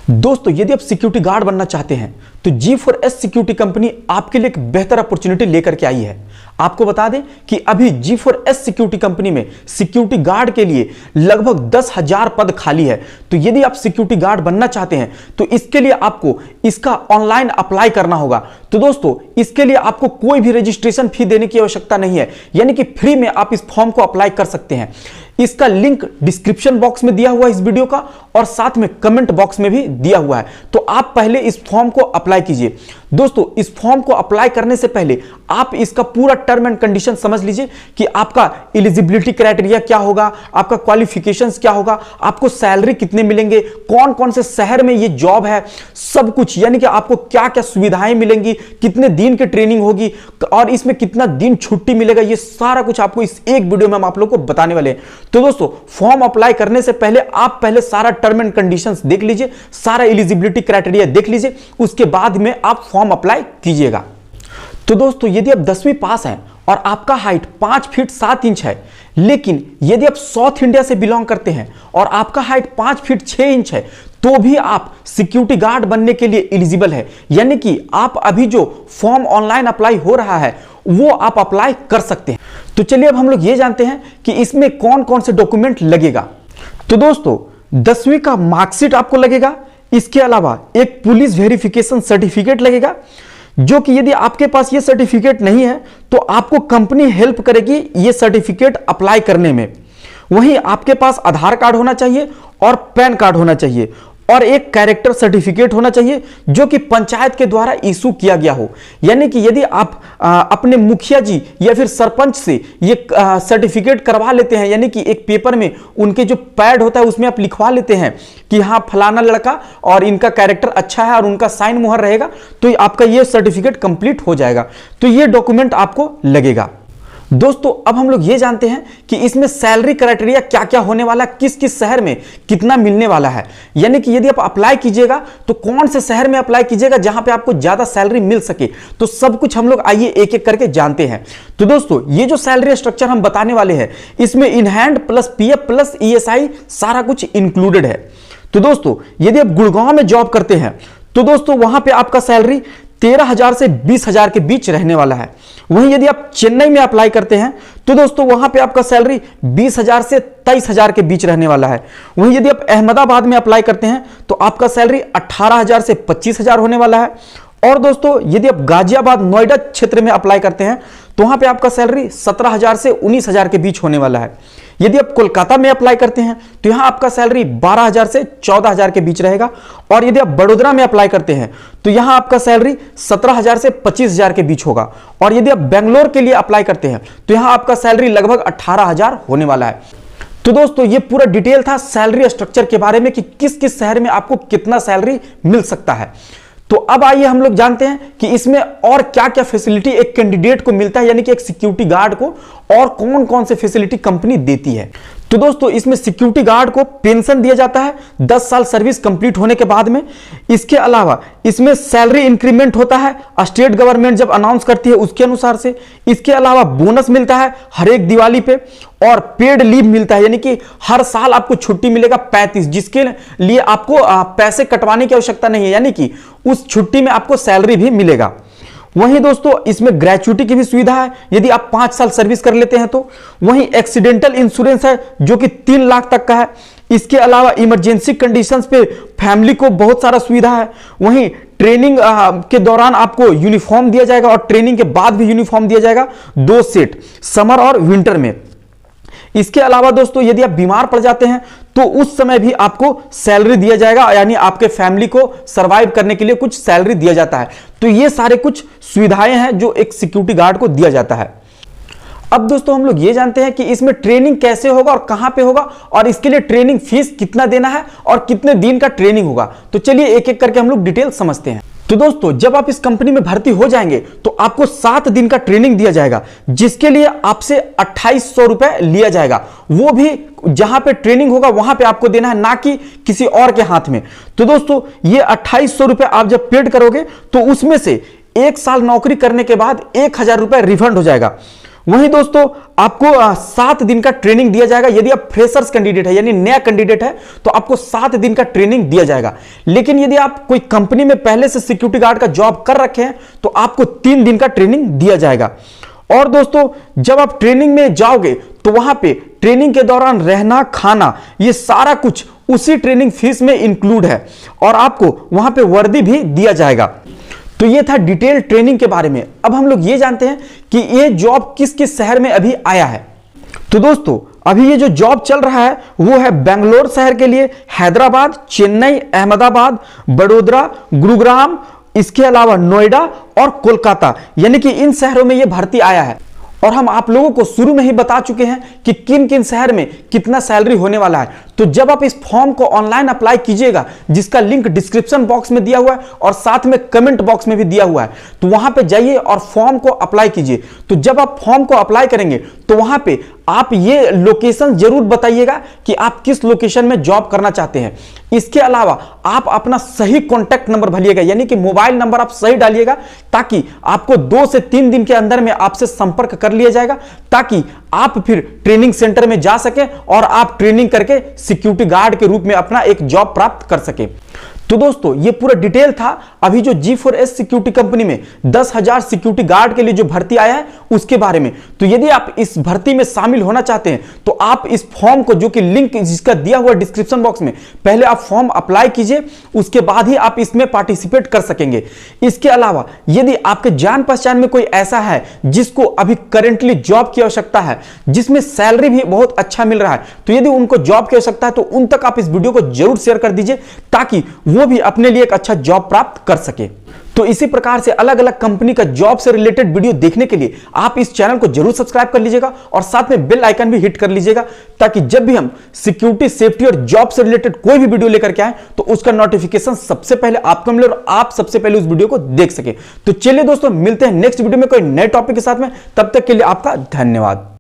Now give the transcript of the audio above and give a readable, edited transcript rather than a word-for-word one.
दोस्तों यदि आप सिक्योरिटी गार्ड बनना चाहते हैं तो G4S सिक्योरिटी कंपनी आपके लिए एक बेहतर अपॉर्चुनिटी लेकर के आई है। आपको बता दें कि अभी G4S सिक्योरिटी कंपनी में सिक्योरिटी गार्ड के लिए लगभग 10,000 पद खाली है। तो यदि आप सिक्योरिटी गार्ड बनना चाहते हैं तो इसके लिए आपको इसका ऑनलाइन अप्लाई करना होगा। तो दोस्तों इसके लिए आपको कोई भी रजिस्ट्रेशन फी देने की आवश्यकता नहीं है, यानी कि फ्री में आप इस फॉर्म को अप्लाई कर सकते हैं। इसका लिंक डिस्क्रिप्शन बॉक्स में दिया हुआ है इस वीडियो का, और साथ में कमेंट बॉक्स में भी दिया हुआ है। तो आप पहले इस फॉर्म को अप्लाई कीजिए। दोस्तों इस फॉर्म को अप्लाई करने से पहले आप इसका पूरा टर्म एंड कंडीशन समझ लीजिए कि आपका एलिजिबिलिटी क्राइटेरिया क्या होगा, आपका क्वालिफिकेशंस क्या होगा, आपको सैलरी कितने मिलेंगे, कौन कौन से शहर में ये जॉब है, सब कुछ, यानी कि आपको क्या क्या सुविधाएं मिलेंगी, कितने दिन की ट्रेनिंग होगी और इसमें कितना दिन छुट्टी मिलेगा, ये सारा कुछ आपको इस एक वीडियो में हम आप लोग को बताने वाले हैं। तो दोस्तों फॉर्म अप्लाई करने से पहले आप पहले सारा टर्म एंड कंडीशंस देख लीजिए, सारा एलिजिबिलिटी क्राइटेरिया देख लीजिए, उसके बाद में आप फॉर्म अप्लाई कीजिएगा। तो दोस्तों यदि आप 10वीं पास हैं और आपका हाइट 5 फीट 7 इंच है, लेकिन यदि आप साउथ इंडिया से बिलोंग करते हैं और आपका हाइट 5 फीट 6 इंच है, तो भी आप सिक्योरिटी गार्ड बनने के लिए एलिजिबल है। यानी कि आप अभी जो फॉर्म ऑनलाइन अप्लाई हो रहा है वो आप अप्लाई कर सकते हैं। तो चलिए अब हम लोग ये जानते हैं कि इसमें कौन कौन से डॉक्यूमेंट लगेगा। तो दोस्तों 10वीं का मार्कशीट आपको लगेगा, इसके अलावा एक पुलिस वेरिफिकेशन सर्टिफिकेट लगेगा, जो कि यदि आपके पास ये सर्टिफिकेट नहीं है तो आपको कंपनी हेल्प करेगी ये सर्टिफिकेट अप्लाई करने में। वहीं आपके पास आधार कार्ड होना चाहिए और पैन कार्ड होना चाहिए और एक कैरेक्टर सर्टिफिकेट होना चाहिए जो कि पंचायत के द्वारा इशू किया गया हो। यानी कि यदि आप अपने मुखिया जी या फिर सरपंच से ये सर्टिफिकेट करवा लेते हैं, यानी कि एक पेपर में उनके जो पैड होता है उसमें आप लिखवा लेते हैं कि हाँ फलाना लड़का और इनका कैरेक्टर अच्छा है और उनका साइन मुहर रहेगा, तो आपका ये सर्टिफिकेट कंप्लीट हो जाएगा। तो ये डॉक्यूमेंट आपको लगेगा। दोस्तों अब हम लोग ये जानते हैं कि इसमें सैलरी क्राइटेरिया क्या क्या होने वाला है, किस किस शहर में कितना मिलने वाला है। यानी कि यदि आप अप्लाई कीजिएगा तो कौन से शहर में अप्लाई कीजिएगा जहां पे आपको ज्यादा सैलरी मिल सके, तो सब कुछ हम लोग आइए एक एक करके जानते हैं। तो दोस्तों ये जो सैलरी स्ट्रक्चर हम बताने वाले हैं इसमें in hand plus PF plus ESI सारा कुछ इंक्लूडेड है। तो दोस्तों यदि आप गुड़गांव में जॉब करते हैं तो दोस्तों वहां पर आपका सैलरी 13,000 से 20,000 के बीच रहने वाला है। वहीं यदि आप चेन्नई में अप्लाई करते हैं तो दोस्तों वहां पे आपका सैलरी 20,000 से 23,000 के बीच रहने वाला है। वहीं यदि आप अहमदाबाद में अप्लाई करते हैं तो आपका सैलरी 18,000 से 25,000 होने वाला है। और दोस्तों यदि आप गाजियाबाद नोएडा क्षेत्र में अप्लाई करते हैं तो वहां पे आपका सैलरी 17,000 से 19,000 के बीच होने वाला है। यदि आप कोलकाता में अप्लाई करते हैं तो यहां आपका सैलरी 12,000 से 14,000 के बीच रहेगा। और यदि आप बड़ोदरा में अप्लाई करते हैं तो यहां आपका सैलरी 17,000 से 25,000 के बीच होगा। और यदि आप बेंगलोर के लिए अप्लाई करते हैं तो यहां आपका सैलरी लगभग 18,000 होने वाला है। तो दोस्तों ये पूरा डिटेल था सैलरी स्ट्रक्चर के बारे में कि किस किस शहर में आपको कितना सैलरी मिल सकता है। तो अब आइए हम लोग जानते हैं कि इसमें और क्या क्या फैसिलिटी एक कैंडिडेट को मिलता है, यानी कि एक सिक्योरिटी गार्ड को, और कौन कौन से फैसिलिटी कंपनी देती है। तो दोस्तों इसमें सिक्योरिटी गार्ड को पेंशन दिया जाता है 10 साल सर्विस कंप्लीट होने के बाद में। इसके अलावा इसमें सैलरी इंक्रीमेंट होता है, स्टेट गवर्नमेंट जब अनाउंस करती है उसके अनुसार से। इसके अलावा बोनस मिलता है हर एक दिवाली पे, और पेड लीव मिलता है, यानी कि हर साल आपको छुट्टी मिलेगा 35, जिसके लिए आपको पैसे कटवाने की आवश्यकता नहीं है, यानी कि उस छुट्टी में आपको सैलरी भी मिलेगा। वहीं दोस्तों इसमें ग्रेच्युटी की भी सुविधा है यदि आप 5 साल सर्विस कर लेते हैं तो। वहीं एक्सीडेंटल इंश्योरेंस है जो कि 3 लाख तक का है। इसके अलावा इमरजेंसी कंडीशंस पे फैमिली को बहुत सारा सुविधा है। वहीं ट्रेनिंग के दौरान आपको यूनिफॉर्म दिया जाएगा और ट्रेनिंग के बाद भी यूनिफॉर्म दिया जाएगा 2 सेट, समर और विंटर में। इसके अलावा दोस्तों यदि आप बीमार पड़ जाते हैं तो उस समय भी आपको सैलरी दिया जाएगा, यानी आपके फैमिली को सरवाइव करने के लिए कुछ सैलरी दिया जाता है। तो ये सारे कुछ सुविधाएं हैं जो एक सिक्योरिटी गार्ड को दिया जाता है। अब दोस्तों हम लोग ये जानते हैं कि इसमें ट्रेनिंग कैसे होगा और कहां पे होगा, और इसके लिए ट्रेनिंग फीस कितना देना है और कितने दिन का ट्रेनिंग होगा। तो चलिए एक एक करके हम लोग डिटेल समझते हैं। तो दोस्तों जब आप इस कंपनी में भर्ती हो जाएंगे तो आपको 7 दिन का ट्रेनिंग दिया जाएगा, जिसके लिए आपसे 2,800 रुपए लिया जाएगा। वो भी जहां पे ट्रेनिंग होगा वहां पे आपको देना है, ना कि किसी और के हाथ में। तो दोस्तों ये 2,800 रुपए आप जब पेड करोगे तो उसमें से 1 साल नौकरी करने के बाद 1,000 रुपए रिफंड हो जाएगा। वहीं दोस्तों आपको 7 दिन का ट्रेनिंग दिया जाएगा। यदि आप फ्रेशर्स कैंडिडेट है यानी नया कैंडिडेट है तो आपको 7 दिन का ट्रेनिंग दिया जाएगा। लेकिन यदि आप कोई कंपनी में पहले से सिक्योरिटी गार्ड का जॉब कर रखे हैं तो आपको 3 दिन का ट्रेनिंग दिया जाएगा। और दोस्तों जब आप ट्रेनिंग में जाओगे तो वहां पे ट्रेनिंग के दौरान रहना खाना ये सारा कुछ उसी ट्रेनिंग फीस में इंक्लूड है और आपको वहां पे वर्दी भी दिया जाएगा। तो ये था डिटेल ट्रेनिंग के बारे में। अब हम लोग ये जानते हैं कि ये जॉब किस किस शहर में अभी आया है। तो दोस्तों अभी ये जो जॉब चल रहा है वो है बेंगलोर शहर के लिए, हैदराबाद, चेन्नई, अहमदाबाद, बड़ोदरा, गुरुग्राम, इसके अलावा नोएडा और कोलकाता, यानी कि इन शहरों में ये भर्ती आया है। और हम आप लोगों को शुरू में ही बता चुके हैं कि किन किन शहर में कितना सैलरी होने वाला है। तो जब आप इस फॉर्म को ऑनलाइन अप्लाई कीजिएगा, जिसका लिंक डिस्क्रिप्शन बॉक्स में दिया हुआ है और साथ में कमेंट बॉक्स में भी दिया हुआ है, तो वहां पे जाइए और फॉर्म को अप्लाई कीजिए। तो जब आप फॉर्म को अप्लाई करेंगे तो वहां पे आप ये लोकेशन जरूर बताइएगा कि आप किस लोकेशन में जॉब करना चाहते हैं। इसके अलावा आप अपना सही कॉन्टैक्ट नंबर भरिएगा, यानी कि मोबाइल नंबर आप सही डालिएगा, ताकि आपको 2 से 3 दिन के अंदर में आपसे संपर्क कर लिया जाएगा, ताकि आप फिर ट्रेनिंग सेंटर में जा सके और आप ट्रेनिंग करके सिक्योरिटी गार्ड के रूप में अपना एक जॉब प्राप्त कर सके। तो दोस्तों ये पूरा डिटेल था अभी जो G4S सिक्योरिटी कंपनी में 10,000 सिक्योरिटी गार्ड के लिए जो भर्ती आया है उसके बारे में। तो यदि आप इस भर्ती में शामिल होना चाहते हैं तो आप इस फॉर्म को, जो कि लिंक जिसका दिया हुआ डिस्क्रिप्शन बॉक्स में, पहले आप फॉर्म अप्लाई कीजिए, उसके बाद ही आप इसमें पार्टिसिपेट कर सकेंगे। इसके अलावा यदि आपके जान पहचान में कोई ऐसा है जिसको अभी करेंटली जॉब की आवश्यकता है, जिसमें सैलरी भी बहुत अच्छा मिल रहा है, तो यदि उनको जॉब की आवश्यकता है तो उन तक आप इस वीडियो को जरूर शेयर कर दीजिए, ताकि वो भी अपने लिए एक अच्छा जॉब प्राप्त कर सके। तो इसी प्रकार से अलग अलग कंपनी का जॉब से रिलेटेड वीडियो देखने के लिए आप इस चैनल को जरूर सब्सक्राइब कर लीजिएगा और साथ में बेल आइकन भी हिट कर लीजिएगा, ताकि जब भी हम सिक्योरिटी, सेफ्टी और जॉब से रिलेटेड कोई भी वीडियो लेकर के आए तो उसका नोटिफिकेशन सबसे पहले आपको मिले और आप सबसे पहले उस वीडियो को देख सके। तो चलिए दोस्तों, मिलते हैं नेक्स्ट वीडियो में कोई नए टॉपिक के साथ में। तब तक के लिए आपका धन्यवाद।